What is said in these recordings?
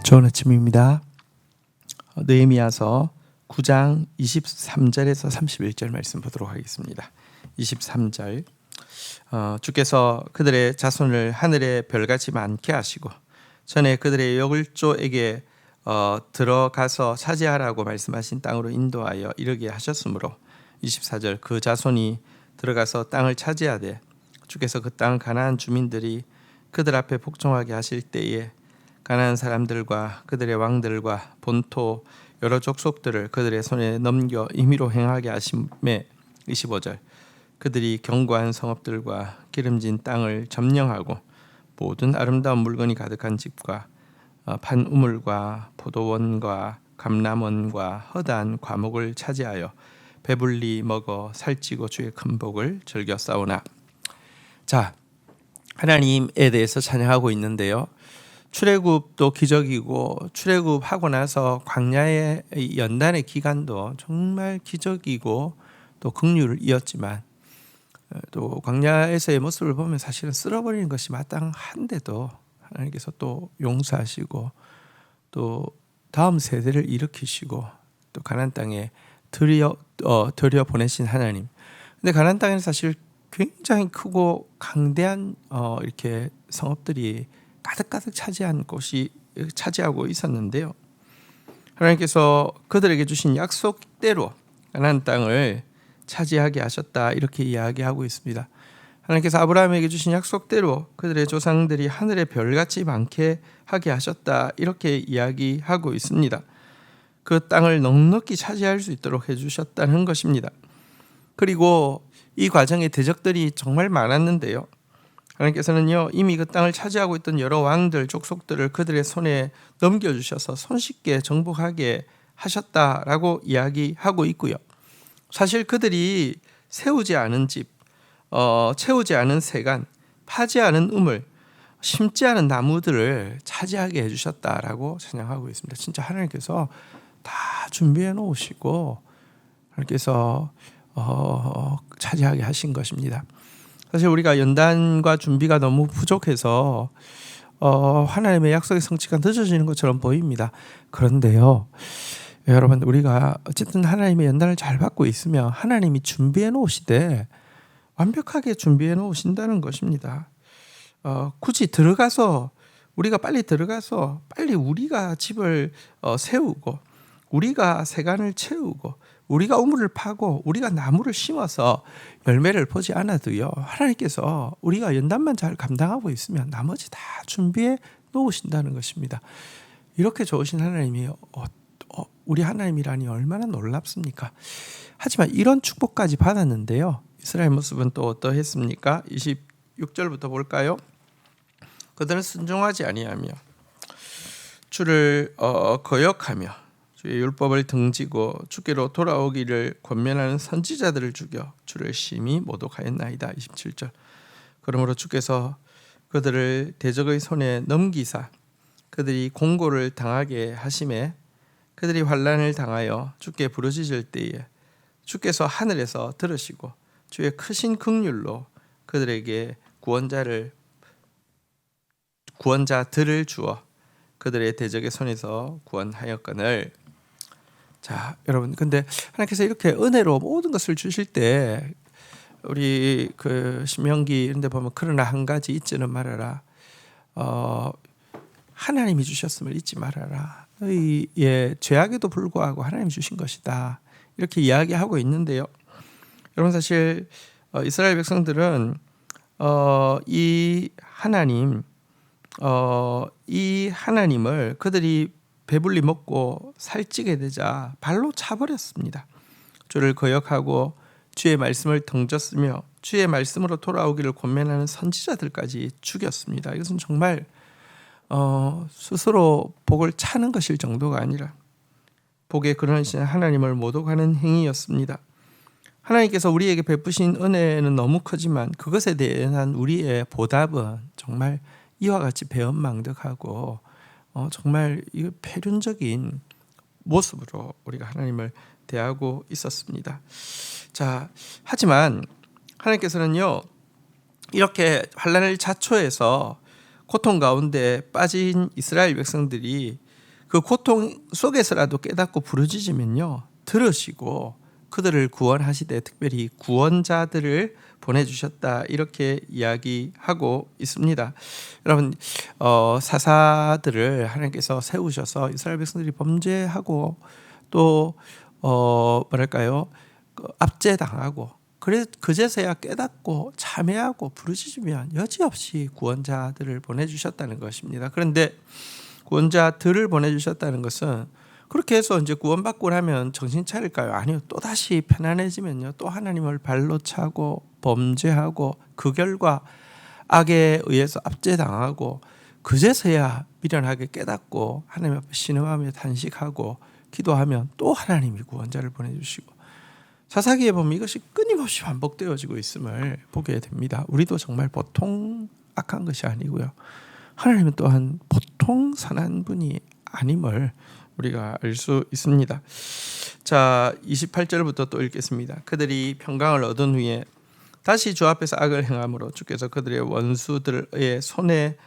좋은 아침입니다. 느헤미야서 9장 23절에서 31절 말씀 보도록 하겠습니다. 23절 주께서 그들의 자손을 하늘의 별같이 많게 하시고 전에 그들의 여글조에게 들어가서 차지하라고 말씀하신 땅으로 인도하여 이르게 하셨으므로 24절 그 자손이 들어가서 땅을 차지하되 주께서 그 땅 가나안 주민들이 그들 앞에 복종하게 하실 때에 가나안 사람들과 그들의 왕들과 본토 여러 족속들을 그들의 손에 넘겨 임의로 행하게 하심에 25절 그들이 견고한 성읍들과 기름진 땅을 점령하고 모든 아름다운 물건이 가득한 집과 판우물과 포도원과 감람원과 허다한 과목을 차지하여 배불리 먹어 살찌고 주의 큰 복을 즐겨 싸우나. 자, 하나님에 대해서 찬양하고 있는데요. 출애굽도 기적이고 출애굽하고 나서 광야의 연단의 기간도 정말 기적이고 또 긍휼을 이었지만 또 광야에서의 모습을 보면 사실은 쓸어버리는 것이 마땅한데도 하나님께서 또 용서하시고 또 다음 세대를 일으키시고 또 가나안 땅에 들여 보내신 하나님. 근데 가나안 땅에는 사실 굉장히 크고 강대한 이렇게 성읍들이 가득가득 차지하고 있었는데요. 하나님께서 그들에게 주신 약속대로 가나안 땅을 차지하게 하셨다 이렇게 이야기하고 있습니다. 하나님께서 아브라함에게 주신 약속대로 그들의 조상들이 하늘의 별같이 많게 하게 하셨다 이렇게 이야기하고 있습니다. 그 땅을 넉넉히 차지할 수 있도록 해주셨다는 것입니다. 그리고 이 과정에 대적들이 정말 많았는데요. 하나님께서는요 이미 그 땅을 차지하고 있던 여러 왕들, 족속들을 그들의 손에 넘겨주셔서 손쉽게 정복하게 하셨다라고 이야기하고 있고요. 사실 그들이 세우지 않은 집, 채우지 않은 세간, 파지 않은 우물, 심지 않은 나무들을 차지하게 해주셨다라고 찬양하고 있습니다. 진짜 하나님께서 다 준비해 놓으시고 하나님께서 차지하게 하신 것입니다. 사실 우리가 연단과 준비가 너무 부족해서 하나님의 약속의 성취가 늦어지는 것처럼 보입니다. 그런데요, 여러분 우리가 어쨌든 하나님의 연단을 잘 받고 있으면 하나님이 준비해 놓으시되 완벽하게 준비해 놓으신다는 것입니다. 굳이 우리가 빨리 들어가서 빨리 우리가 집을 세우고 우리가 세간을 채우고 우리가 우물을 파고 우리가 나무를 심어서 열매를 보지 않아도요 하나님께서 우리가 연단만 잘 감당하고 있으면 나머지 다 준비해 놓으신다는 것입니다. 이렇게 좋으신 하나님이 우리 하나님이라니 얼마나 놀랍습니까? 하지만 이런 축복까지 받았는데요, 이스라엘 모습은 또 어떠했습니까? 26절부터 볼까요? 그들은 순종하지 아니하며 주를 거역하며 주의 율법을 등지고 주께로 돌아오기를 권면하는 선지자들을 죽여 주를 심히 모독하였나이다. 27절 그러므로 주께서 그들을 대적의 손에 넘기사 그들이 공고를 당하게 하심에 그들이 환난을 당하여 주께 부르짖을 때에 주께서 하늘에서 들으시고 주의 크신 긍휼로 그들에게 구원자들을 주어 그들의 대적의 손에서 구원하였거늘. 자, 여러분, 근데 하나님께서 이렇게 은혜로 모든 것을 주실 때 우리 그 신명기 이런 데 보면 그러나 한 가지 잊지는 말아라. 하나님이 주셨음을 잊지 말아라. 죄악에도 불구하고 하나님이 주신 것이다. 이렇게 이야기하고 있는데요. 여러분 사실 이스라엘 백성들은 이 하나님을 그들이 배불리 먹고 살찌게 되자 발로 차버렸습니다. 주를 거역하고 주의 말씀을 던졌으며 주의 말씀으로 돌아오기를 권면하는 선지자들까지 죽였습니다. 이것은 정말 스스로 복을 차는 것일 정도가 아니라 복에 근원이신 하나님을 모독하는 행위였습니다. 하나님께서 우리에게 베푸신 은혜는 너무 크지만 그것에 대한 우리의 보답은 정말 이와 같이 배은망덕하고 정말 이 폐륜적인 모습으로 우리가 하나님을 대하고 있었습니다. 자, 하지만 하나님께서는요 이렇게 환난을 자초해서 고통 가운데 빠진 이스라엘 백성들이 그 고통 속에서라도 깨닫고 부르짖으면요 들으시고 그들을 구원하시되 특별히 구원자들을 보내주셨다 이렇게 이야기하고 있습니다. 여러분 사사들을 하나님께서 세우셔서 이스라엘 백성들이 범죄하고 또 뭐랄까요 압제당하고 그래 그제서야 깨닫고 참회하고 부르짖으면 여지없이 구원자들을 보내주셨다는 것입니다. 그런데 구원자들을 보내주셨다는 것은 그렇게 해서 이제 구원받고 나면 정신 차릴까요? 아니요. 또 다시 편안해지면요 또 하나님을 발로 차고 범죄하고 그 결과 악에 의해서 압제당하고 그제서야 미련하게 깨닫고 하나님 앞에 신음하며 탄식하고 기도하면 또 하나님이 구원자를 보내주시고 사사기에 보면 이것이 끊임없이 반복되어지고 있음을 보게 됩니다. 우리도 정말 보통 악한 것이 아니고요. 하나님은 또한 보통 선한 분이 아님을 우리가 알 수 있습니다. 자, 28절부터 또 읽겠습니다. 그들이 평강을 얻은 후에 다시 주 앞에서 악을 행함으로 주께서 그들의 원수들의 손에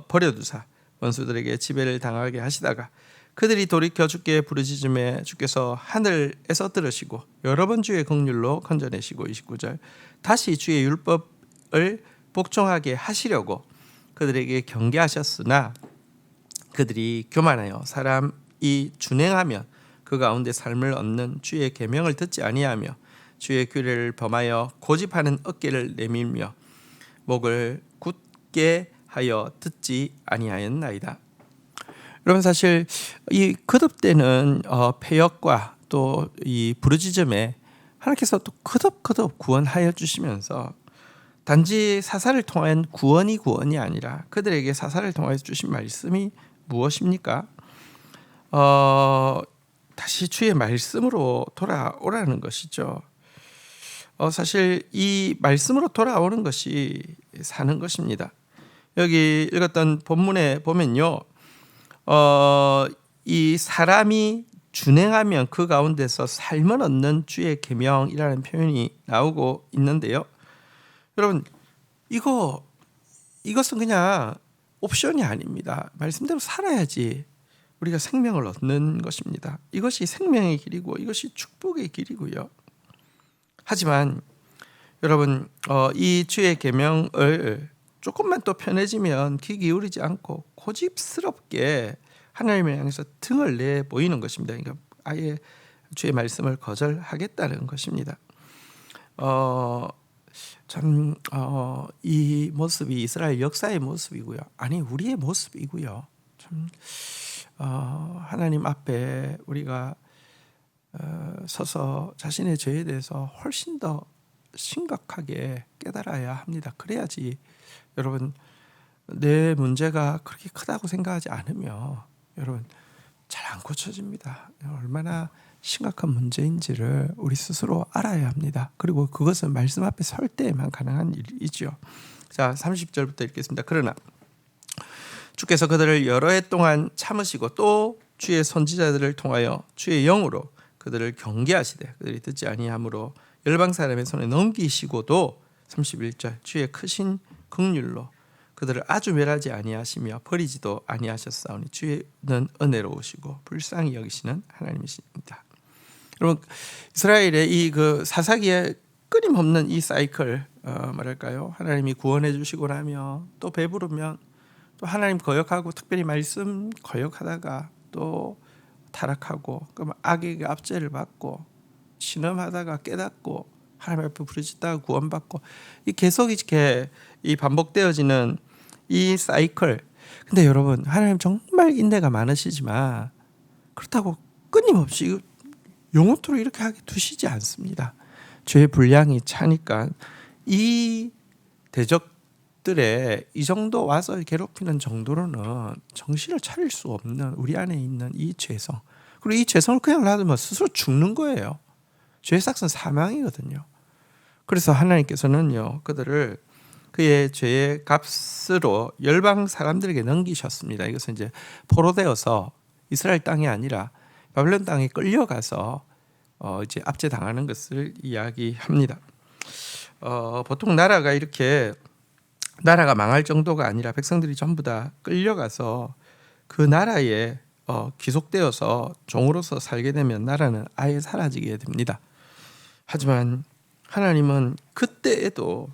버려두사 원수들에게 지배를 당하게 하시다가 그들이 돌이켜 주께 부르짖음에 주께서 하늘에서 들으시고 여러 번 주의 긍휼로 건져내시고 29절 다시 주의 율법을 복종하게 하시려고 그들에게 경계하셨으나 그들이 교만하여 사람이 준행하면 그 가운데 삶을 얻는 주의 계명을 듣지 아니하며 주의 규례를 범하여 고집하는 어깨를 내밀며 목을 굳게 하여 듣지 아니하였나이다. 여러분 사실 이 거듭되는 패역과 또 이 부르짖음에 하나님께서 또 거듭 구원하여 주시면서 단지 사사를 통한 구원이 아니라 그들에게 사사를 통하여 주신 말씀이 무엇입니까? 다시 주의 말씀으로 돌아오라는 것이죠. 사실 이 말씀으로 돌아오는 것이 사는 것입니다. 여기 읽었던 본문에 보면요. 이 사람이 준행하면 그 가운데서 삶을 얻는 주의 계명이라는 표현이 나오고 있는데요. 여러분 이것은 그냥 옵션이 아닙니다. 말씀대로 살아야지 우리가 생명을 얻는 것입니다. 이것이 생명의 길이고 이것이 축복의 길이고요. 하지만 여러분 이 주의 계명을 조금만 또 편해지면 귀 기울이지 않고 고집스럽게 하나님을 향해서 등을 내 보이는 것입니다. 그러니까 아예 주의 말씀을 거절하겠다는 것입니다. 이 모습이 이스라엘 역사의 모습이고요. 아니 우리의 모습이고요. 참 하나님 앞에 우리가 서서 자신의 죄에 대해서 훨씬 더 심각하게 깨달아야 합니다. 그래야지 여러분 내 문제가 그렇게 크다고 생각하지 않으면 여러분 잘 안 고쳐집니다. 얼마나 심각한 문제인지를 우리 스스로 알아야 합니다. 그리고 그것은 말씀 앞에 설 때에만 가능한 일이죠. 자, 30절부터 읽겠습니다. 그러나 주께서 그들을 여러 해 동안 참으시고 또 주의 선지자들을 통하여 주의 영으로 그들을 경계하시되 그들이 듣지 아니하므로 열방 사람의 손에 넘기시고도 31절 주의 크신 긍휼로 그들을 아주 멸하지 아니하시며 버리지도 아니하셨사오니 주는 은혜로우시고 불쌍히 여기시는 하나님이십니다. 여러분 이스라엘의 이 그 사사기에 끊임없는 이 사이클 말할까요? 하나님이 구원해 주시고 나면 또 배부르면 또 하나님 거역하고 특별히 말씀 거역하다가 또 타락하고 그럼 악에게 압제를 받고 신음하다가 깨닫고 하나님 앞에 부르짖다가 구원받고 이 계속 이렇게 이 반복되어지는 이 사이클. 근데 여러분 하나님 정말 인내가 많으시지만 그렇다고 끊임없이 영원토록 이렇게 하게 두시지 않습니다. 죄의 분량이 차니까 이 대적들의 이 정도 와서 괴롭히는 정도로는 정신을 차릴 수 없는 우리 안에 있는 이 죄성, 그리고 이 죄성을 그냥 놔두면 스스로 죽는 거예요. 죄의 삭은 사망이거든요. 그래서 하나님께서는요 그들을 그의 죄의 값으로 열방 사람들에게 넘기셨습니다. 이것은 이제 포로되어서 이스라엘 땅이 아니라 바벨론 땅에 끌려가서 이제 압제당하는 것을 이야기합니다. 보통 나라가 이렇게 나라가 망할 정도가 아니라 백성들이 전부 다 끌려가서 그 나라의 귀속되어서 종으로서 살게 되면 나라는 아예 사라지게 됩니다. 하지만 하나님은 그때에도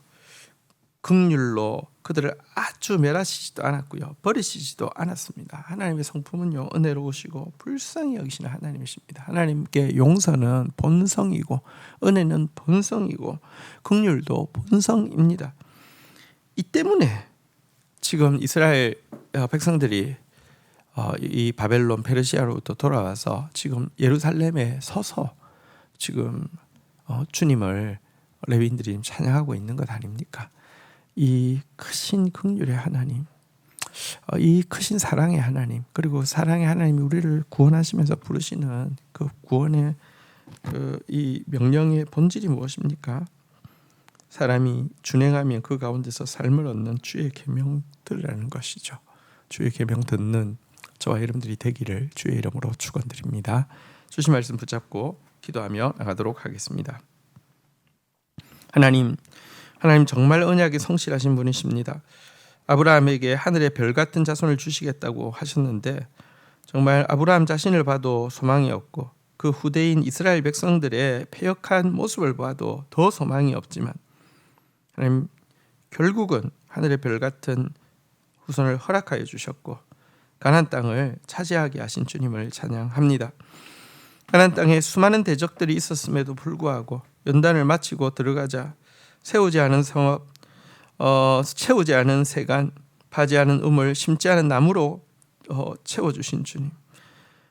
긍휼로 그들을 아주 멸하시지도 않았고요, 버리시지도 않았습니다. 하나님의 성품은요, 은혜로우시고 불쌍히 여기시는 하나님이십니다. 하나님께 용서는 본성이고 은혜는 본성이고 긍휼도 본성입니다. 이 때문에 지금 이스라엘 백성들이 이 바벨론 페르시아로부터 돌아와서 지금 예루살렘에 서서 지금 주님을 레위인들이 찬양하고 있는 것 아닙니까? 이 크신 긍휼의 하나님, 이 크신 사랑의 하나님, 그리고 사랑의 하나님이 우리를 구원하시면서 부르시는 그 구원의 이 명령의 본질이 무엇입니까? 사람이 준행하면 그 가운데서 삶을 얻는 주의 계명들이라는 것이죠. 주의 계명 듣는 저와 여러분들이 되기를 주의 이름으로 축원드립니다. 주신 말씀 붙잡고 기도하며 나가도록 하겠습니다. 하나님 정말 언약이 성실하신 분이십니다. 아브라함에게 하늘의 별 같은 자손을 주시겠다고 하셨는데 정말 아브라함 자신을 봐도 소망이 없고 그 후대인 이스라엘 백성들의 패역한 모습을 봐도 더 소망이 없지만 하나님 결국은 하늘의 별 같은 후손을 허락하여 주셨고 가나안 땅을 차지하게 하신 주님을 찬양합니다. 가나안 땅에 수많은 대적들이 있었음에도 불구하고 연단을 마치고 들어가자 세우지 않은 성읍, 채우지 않은 세간, 파지 않은 우물, 심지 않은 나무로 채워주신 주님.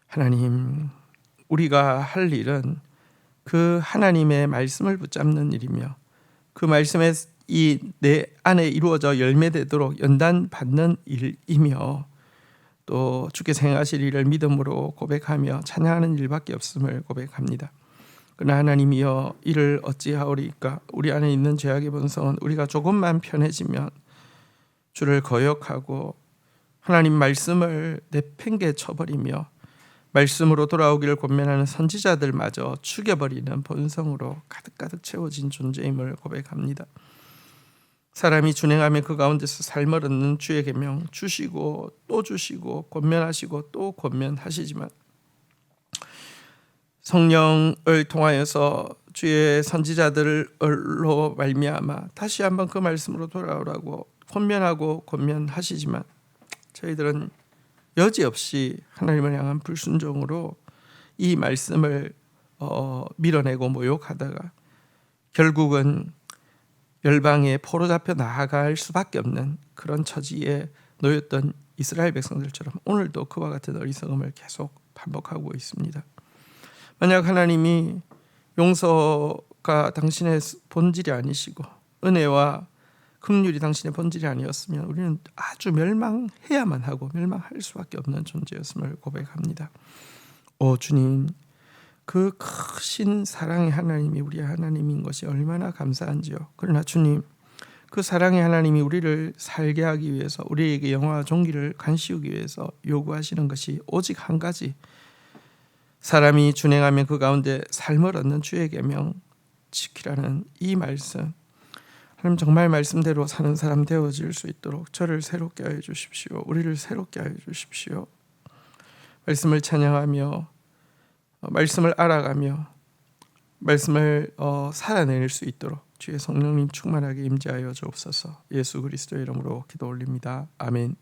하나님, 우리가 할 일은 그 하나님의 말씀을 붙잡는 일이며 그 말씀에 이 내 안에 이루어져 열매되도록 연단 받는 일이며 또 주께서 행하실 일을 믿음으로 고백하며 찬양하는 일밖에 없음을 고백합니다. 그러나 하나님이여 이를 어찌하오리까? 우리 안에 있는 죄악의 본성은 우리가 조금만 편해지면 주를 거역하고 하나님 말씀을 내팽개 쳐버리며 말씀으로 돌아오기를 권면하는 선지자들마저 죽여버리는 본성으로 가득가득 채워진 존재임을 고백합니다. 사람이 준행하며 그 가운데서 삶을 얻는 주의 계명 주시고 또 주시고 권면하시고 또 권면하시지만 성령을 통하여서 주의 선지자들로 말미암아 다시 한번 그 말씀으로 돌아오라고 권면하고 권면하시지만 저희들은 여지없이 하나님을 향한 불순종으로 이 말씀을 밀어내고 모욕하다가 결국은 열방에 포로 잡혀 나아갈 수밖에 없는 그런 처지에 놓였던 이스라엘 백성들처럼 오늘도 그와 같은 어리석음을 계속 반복하고 있습니다. 만약 하나님이 용서가 당신의 본질이 아니시고 은혜와 긍휼이 당신의 본질이 아니었으면 우리는 아주 멸망해야만 하고 멸망할 수밖에 없는 존재였음을 고백합니다. 오 주님, 그 크신 사랑의 하나님이 우리의 하나님인 것이 얼마나 감사한지요. 그러나 주님, 그 사랑의 하나님이 우리를 살게 하기 위해서 우리에게 영화와 존귀를 간시우기 위해서 요구하시는 것이 오직 한 가지, 사람이 준행하면 그 가운데 삶을 얻는 주의 계명 지키라는 이 말씀. 하나님 정말 말씀대로 사는 사람 되어질 수 있도록 저를 새롭게 하여 주십시오. 우리를 새롭게 하여 주십시오. 말씀을 찬양하며 말씀을 알아가며 말씀을 살아낼 수 있도록 주의 성령님 충만하게 임재하여 주옵소서. 예수 그리스도의 이름으로 기도 올립니다. 아멘.